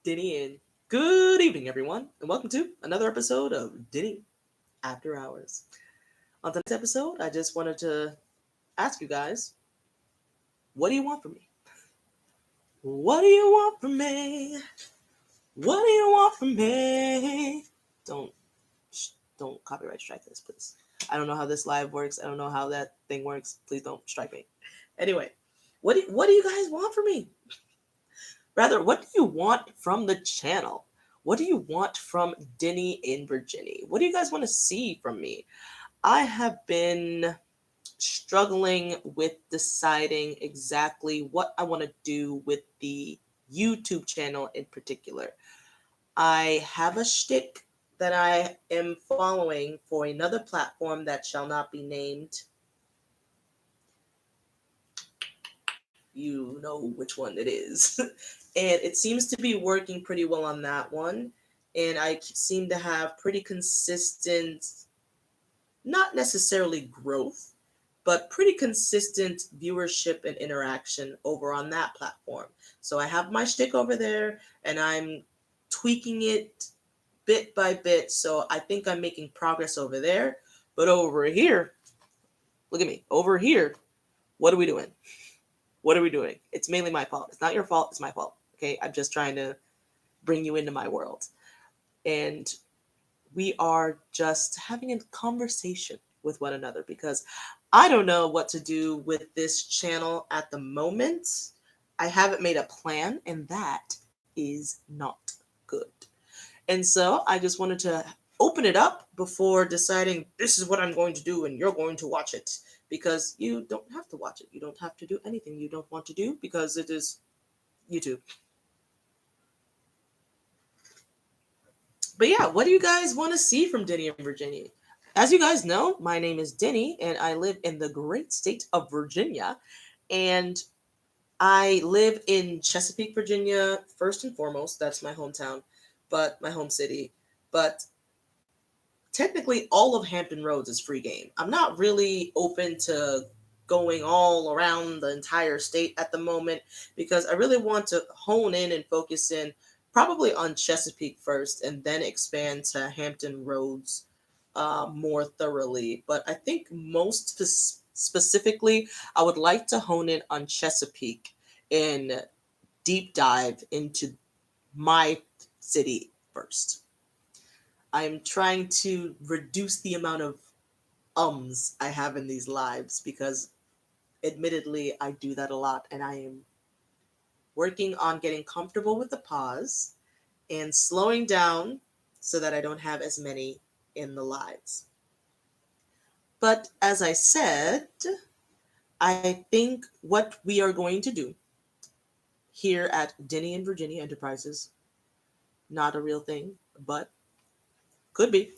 Denny, and good evening, everyone, and welcome to another episode of Denny After Hours. On tonight's episode, I just wanted to ask you guys, what do you want from me? What do you want from me? What do you want from me? Don't don't copyright strike this, please. I don't know how this live works. I don't know how that thing works. Please don't strike me. Anyway, what do you guys want from me? Rather, what do you want from the channel? What do you want from Denny in Virginia? What do you guys want to see from me? I have been struggling with deciding exactly what I want to do with the YouTube channel in particular. I have a shtick that I am following for another platform that shall not be named. You know which one it is. And it seems to be working pretty well on that one. And I seem to have pretty consistent, not necessarily growth, but pretty consistent viewership and interaction over on that platform. So I have my shtick over there and I'm tweaking it bit by bit. So I think I'm making progress over there. But over here, look at me. Over here, what are we doing? What are we doing? It's mainly my fault. It's not your fault. It's my fault. Okay. I'm just trying to bring you into my world. And we are just having a conversation with one another because I don't know what to do with this channel at the moment. I haven't made a plan, and that is not good. And so I just wanted to open it up before deciding this is what I'm going to do and you're going to watch it because you don't have to watch it. You don't have to do anything you don't want to do because it is YouTube. But yeah, what do you guys want to see from Denny in Virginia? As you guys know, my name is Denny and I live in the great state of Virginia. And I live in Chesapeake, Virginia, first and foremost. That's my hometown, but my home city. But technically, all of Hampton Roads is free game. I'm not really open to going all around the entire state at the moment because I really want to hone in and focus in probably on Chesapeake first and then expand to Hampton Roads more thoroughly. But I think specifically, I would like to hone in on Chesapeake and deep dive into my city first. I'm trying to reduce the amount of I have in these lives because admittedly I do that a lot and I am working on getting comfortable with the pause and slowing down so that I don't have as many in the lives. But as I said, I think what we are going to do here at Denny and Virginia Enterprises, not a real thing, but could be.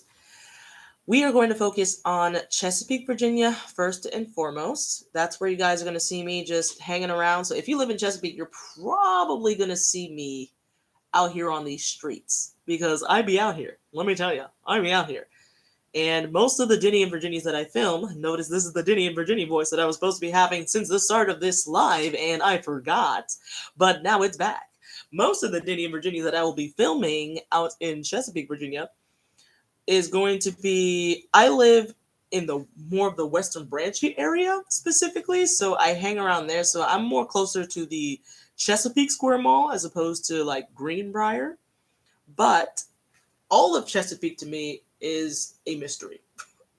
We are going to focus on Chesapeake, Virginia, first and foremost. That's where you guys are going to see me just hanging around. So if you live in Chesapeake, you're probably going to see me out here on these streets because I be out here. Let me tell you, I be out here. And most of the Denny and Virginias that I film, notice this is the Denny and Virginia voice that I was supposed to be having since the start of this live, and I forgot. But now it's back. Most of the Denny and Virginias that I will be filming out in Chesapeake, Virginia, is going to be I live in the more of the Western Branchy area specifically, so I hang around there. So I'm more closer to the Chesapeake Square Mall as opposed to like Greenbrier. But all of Chesapeake to me is a mystery.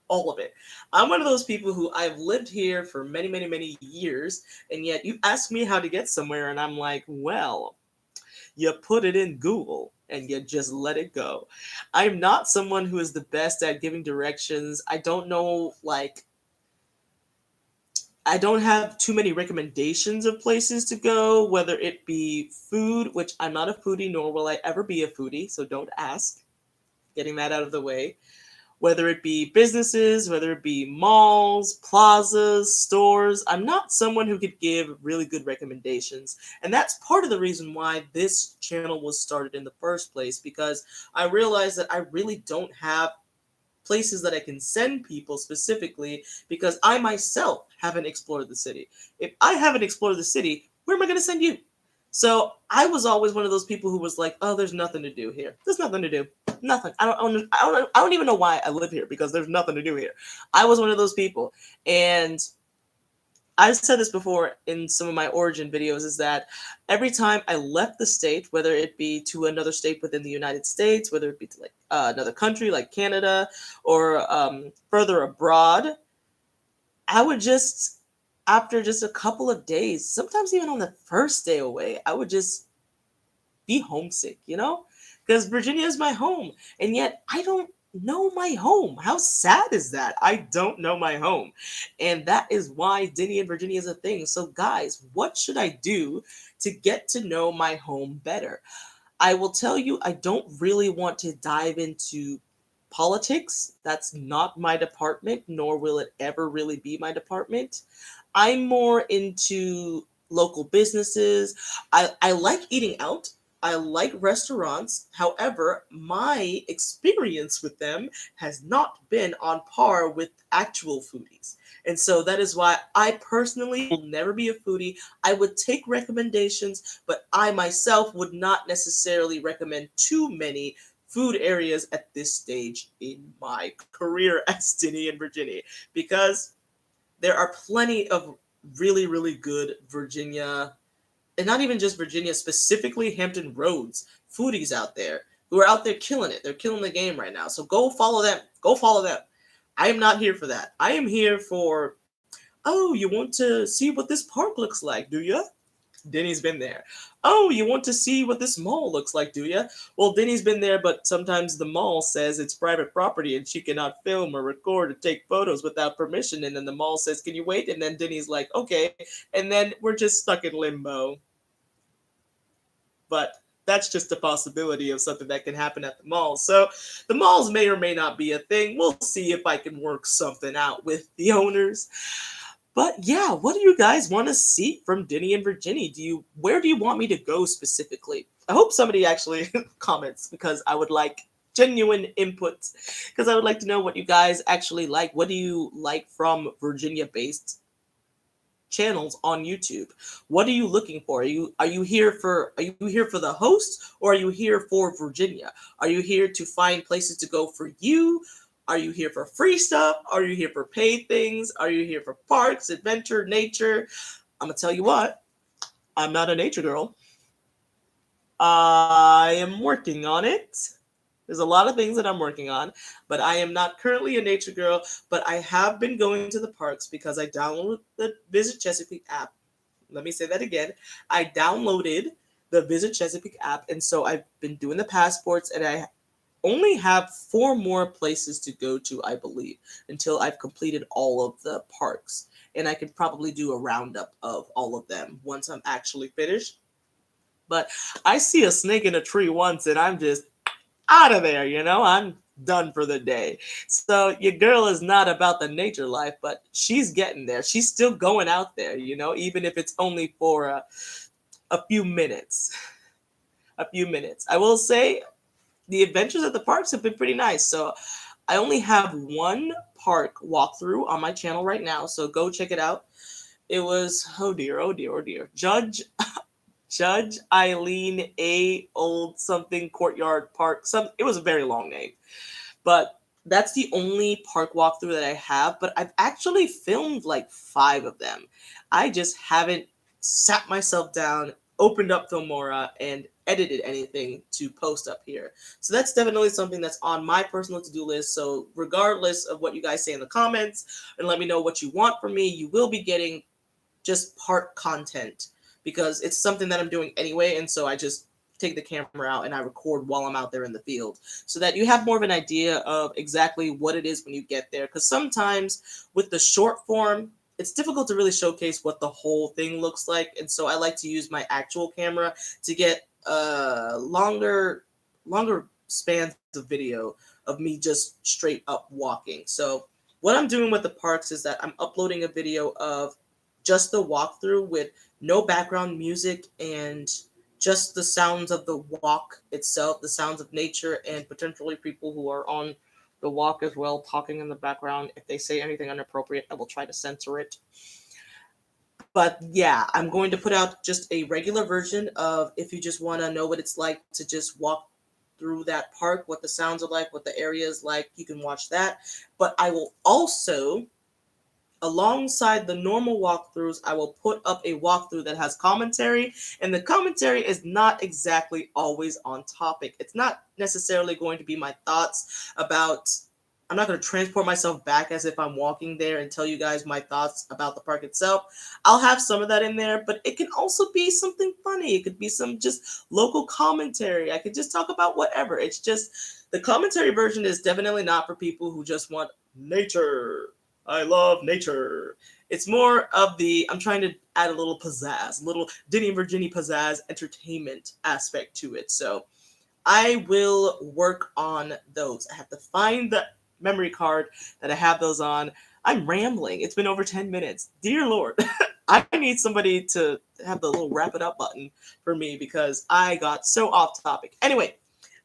All of it. I'm one of those people who I've lived here for many, many, many years, and yet you ask me how to get somewhere, and I'm like, well, you put it in Google and you just let it go. I'm not someone who is the best at giving directions. I don't know, like, I don't have too many recommendations of places to go, whether it be food, which I'm not a foodie, nor will I ever be a foodie, so don't ask. Getting that out of the way, whether it be businesses, whether it be malls, plazas, stores. I'm not someone who could give really good recommendations. And that's part of the reason why this channel was started in the first place, because I realized that I really don't have places that I can send people specifically because I myself haven't explored the city. If I haven't explored the city, where am I going to send you? So I was always one of those people who was like, "Oh, there's nothing to do here. There's nothing to do. Nothing. I don't even know why I live here because there's nothing to do here." I was one of those people, and I've said this before in some of my origin videos, is that every time I left the state, whether it be to another state within the United States, whether it be to like another country like Canada, or further abroad, I would just, after just a couple of days, sometimes even on the first day away, I would just be homesick, you know? Because Virginia is my home. And yet I don't know my home. How sad is that? I don't know my home. And that is why Denny and Virginia is a thing. So, guys, what should I do to get to know my home better? I will tell you, I don't really want to dive into politics. That's not my department, nor will it ever really be my department. I'm more into local businesses. I like eating out. I like restaurants. However, my experience with them has not been on par with actual foodies. And so that is why I personally will never be a foodie. I would take recommendations, but I myself would not necessarily recommend too many food areas at this stage in my career as Denny and Virginia, because there are plenty of really, really good Virginia, and not even just Virginia, specifically Hampton Roads foodies out there who are out there killing it. They're killing the game right now. So go follow them. Go follow them. I am not here for that. I am here for, oh, you want to see what this park looks like, do you? Denny's been there. Oh, you want to see what this mall looks like, do you? Well, Denny's been there, but sometimes the mall says it's private property and she cannot film or record or take photos without permission. And then the mall says, "Can you wait?" And then Denny's like, "Okay." And then we're just stuck in limbo. But that's just a possibility of something that can happen at the mall. So the malls may or may not be a thing. We'll see if I can work something out with the owners. But yeah, what do you guys want to see from Denny and Virginia? Where do you want me to go specifically? I hope somebody actually comments, because I would like genuine input, because I would like to know what you guys actually like. What do you like from Virginia based channels on YouTube? What are you looking for? Are you here for the host, or are you here for Virginia? Are you here to find places to go for you? Are you here for free stuff? Are you here for paid things? Are you here for parks, adventure, nature? I'm gonna tell you what, I'm not a nature girl. I am working on it. There's a lot of things that I'm working on, but I am not currently a nature girl. But I have been going to the parks because I downloaded the Visit Chesapeake app. Let me say that again. I downloaded the Visit Chesapeake app, and so I've been doing the passports, and I only have 4 more places to go to, I believe, until I've completed all of the parks. And I could probably do a roundup of all of them once I'm actually finished. But I see a snake in a tree once, and I'm just out of there, I'm done for the day. So your girl is not about the nature life, but she's getting there. She's still going out there, even if it's only for a few minutes. A few minutes. I will say the adventures at the parks have been pretty nice. So I only have one park walkthrough on my channel right now, so go check it out. It was, oh dear, oh dear, oh dear, Judge Eileen A. Old something Courtyard Park. It was a very long name, but that's the only park walkthrough that I have. But I've actually filmed like 5 of them. I just haven't sat myself down, opened up Filmora, and edited anything to post up here. So that's definitely something that's on my personal to-do list. So regardless of what you guys say in the comments, and let me know what you want from me, you will be getting just part content, because it's something that I'm doing anyway. And so I just take the camera out and I record while I'm out there in the field, so that you have more of an idea of exactly what it is when you get there. Because sometimes with the short form, it's difficult to really showcase what the whole thing looks like. And so I like to use my actual camera to get longer spans of video of me just straight up walking. So what I'm doing with the parks is that I'm uploading a video of just the walkthrough with no background music, and just the sounds of the walk itself, the sounds of nature, and potentially people who are on the walk as well talking in the background. If they say anything inappropriate, I will try to censor it. But yeah, I'm going to put out just a regular version of, if you just want to know what it's like to just walk through that park, what the sounds are like, what the area is like, you can watch that. But I will also, alongside the normal walkthroughs, I will put up a walkthrough that has commentary, and the commentary is not exactly always on topic. It's not necessarily going to be my thoughts about. I'm not going to transport myself back as if I'm walking there and tell you guys my thoughts about the park itself. I'll have some of that in there, but it can also be something funny. It could be some just local commentary. I could just talk about whatever. It's just the commentary version is definitely not for people who just want nature. I love nature. It's more of the, I'm trying to add a little pizzazz, a little Denny and Virginia pizzazz entertainment aspect to it. So I will work on those. I have to find the memory card that I have those on. I'm rambling. It's been over 10 minutes. Dear Lord, I need somebody to have the little wrap it up button for me because I got so off topic. Anyway,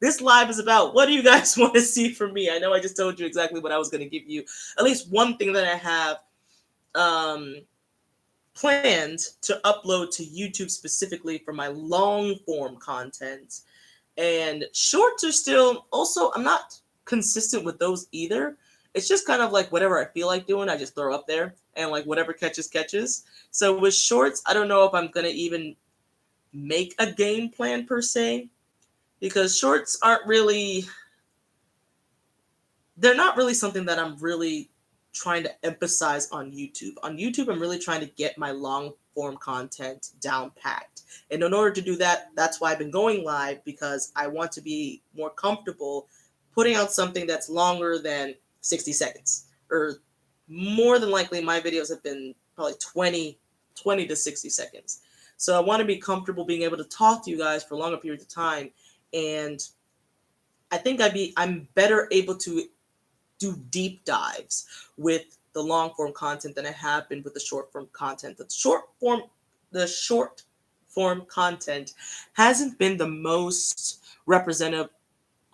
this live is about, what do you guys want to see from me? I know I just told you exactly what I was going to give you. At least one thing that I have planned to upload to YouTube specifically for my long form content. And shorts are still, also, I'm not consistent with those either. It's just kind of like whatever I feel like doing, I just throw up there, and like whatever catches, catches. So with shorts, I don't know if I'm going to even make a game plan per se, because shorts aren't really, they're not really something that I'm really trying to emphasize on YouTube. On YouTube, I'm really trying to get my long form content down packed. And in order to do that, that's why I've been going live, because I want to be more comfortable putting out something that's longer than 60 seconds. Or more than likely, my videos have been probably 20 to 60 seconds. So I want to be comfortable being able to talk to you guys for longer periods of time. And I think I'm better able to do deep dives with the long form content than I have been with the short form content. The short form content hasn't been the most representative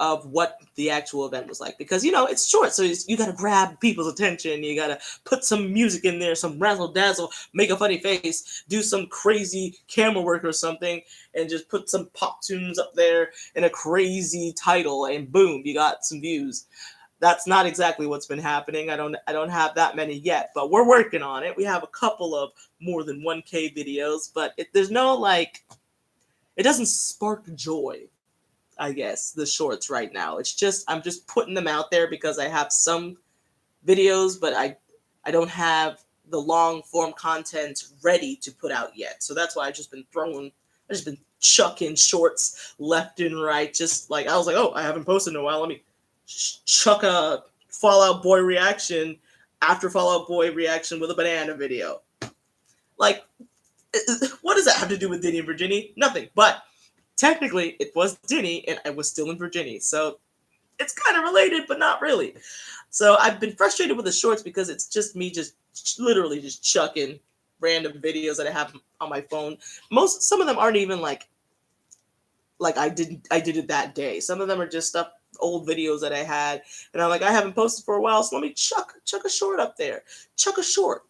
of what the actual event was like, because it's short, so you got to grab people's attention, you got to put some music in there, some razzle dazzle, make a funny face, do some crazy camera work or something, and just put some pop tunes up there and a crazy title, and boom, you got some views. That's not exactly what's been happening. I don't have that many yet, but we're working on it. We have a couple of more than 1K videos, but there's no it doesn't spark joy, I guess, the shorts right now. It's just, I'm just putting them out there because I have some videos, but I don't have the long form content ready to put out yet. So that's why I've just been chucking shorts left and right. Just like, I was like, oh, I haven't posted in a while. Let me chuck a Fall Out Boy reaction after Fall Out Boy reaction with a banana video. Like, what does that have to do with Denny and Virginia? Nothing. But technically, it was Denny, and I was still in Virginia. So it's kind of related, but not really. So I've been frustrated with the shorts because it's just me just literally just chucking random videos that I have on my phone. Some of them aren't even like I did it that day. Some of them are just stuff, old videos that I had, and I'm like, I haven't posted for a while, so let me chuck a short up there. Chuck a short.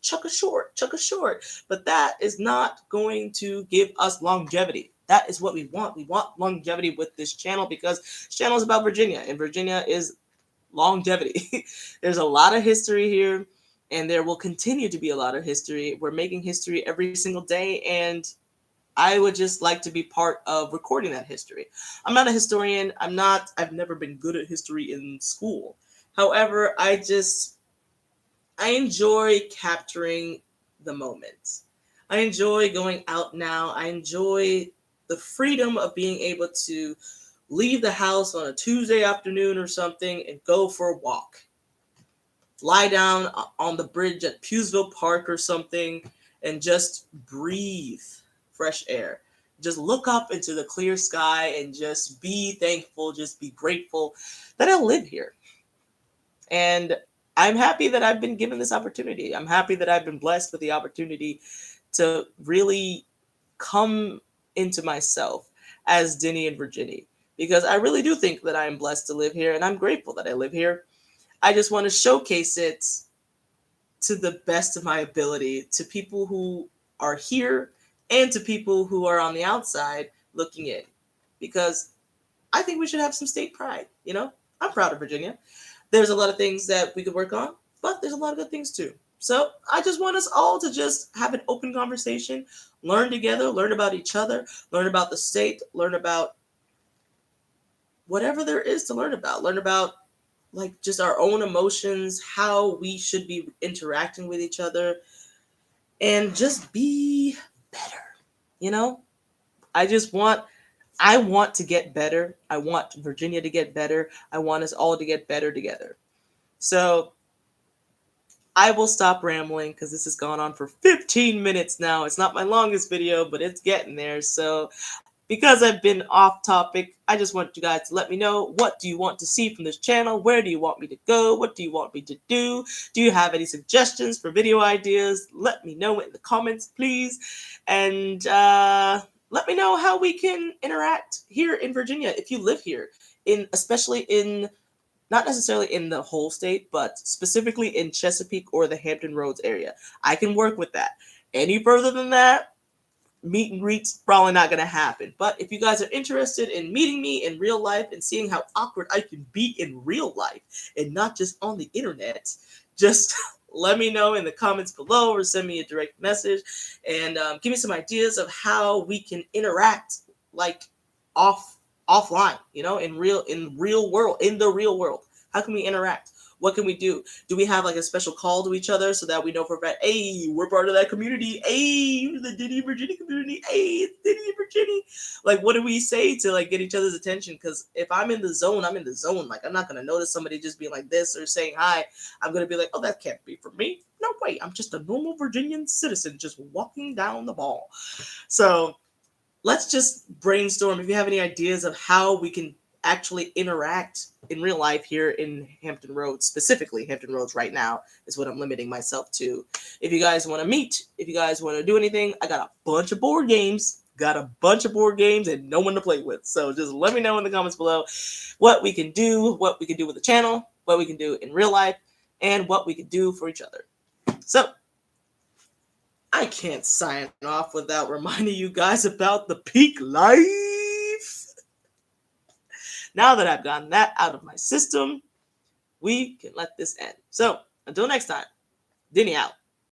But that is not going to give us longevity. That is what we want. We want longevity with this channel, because this channel is about Virginia, and Virginia is longevity. There's a lot of history here, and there will continue to be a lot of history. We're making history every single day, and I would just like to be part of recording that history. I'm not a historian. I've never been good at history in school. However, I enjoy capturing the moment. I enjoy going out now. I enjoy the freedom of being able to leave the house on a Tuesday afternoon or something and go for a walk. Lie down on the bridge at Pewsville Park or something and just breathe fresh air. Just look up into the clear sky and just be thankful, just be grateful that I live here. And I'm happy that I've been given this opportunity. I'm happy that I've been blessed with the opportunity to really come into myself as Denny and Virginia, because I really do think that I am blessed to live here, and I'm grateful that I live here. I just want to showcase it to the best of my ability to people who are here and to people who are on the outside looking in. Because I think we should have some state pride. You know, I'm proud of Virginia. There's a lot of things that we could work on, but there's a lot of good things too. So I just want us all to just have an open conversation, learn together, learn about each other, learn about the state, learn about whatever there is to learn about like just our own emotions, how we should be interacting with each other, and just be better. You know, I want to get better. I want Virginia to get better. I want us all to get better together. So I will stop rambling because this has gone on for 15 minutes now. It's not my longest video, but it's getting there. So because I've been off topic, I just want you guys to let me know, what do you want to see from this channel? Where do you want me to go? What do you want me to do? Do you have any suggestions for video ideas? Let me know in the comments, please. And let me know how we can interact here in Virginia if you live here, especially in, not necessarily in the whole state, but specifically in Chesapeake or the Hampton Roads area. I can work with that. Any further than that, meet and greets probably not going to happen. But if you guys are interested in meeting me in real life and seeing how awkward I can be in real life and not just on the internet, just let me know in the comments below or send me a direct message and give me some ideas of how we can interact like offline, you know, in the real world. How can we interact? What can we do? Do we have like a special call to each other so that we know for a fact, hey, we're part of that community. Hey, the Diddy Virginia community. Hey, it's Diddy Virginia. Like, what do we say to like get each other's attention? Because if I'm in the zone, I'm in the zone. Like, I'm not going to notice somebody just being like this or saying hi. I'm going to be like, oh, that can't be for me. No way. I'm just a normal Virginian citizen just walking down the mall. So let's just brainstorm. If you have any ideas of how we can actually interact in real life here in Hampton Roads, specifically Hampton Roads right now is what I'm limiting myself to. If you guys want to meet, if you guys want to do anything, I got a bunch of board games, and no one to play with. So just let me know in the comments below what we can do with the channel, what we can do in real life, and what we can do for each other. So I can't sign off without reminding you guys about the peak life. Now that I've gotten that out of my system, we can let this end. So until next time, Denny out.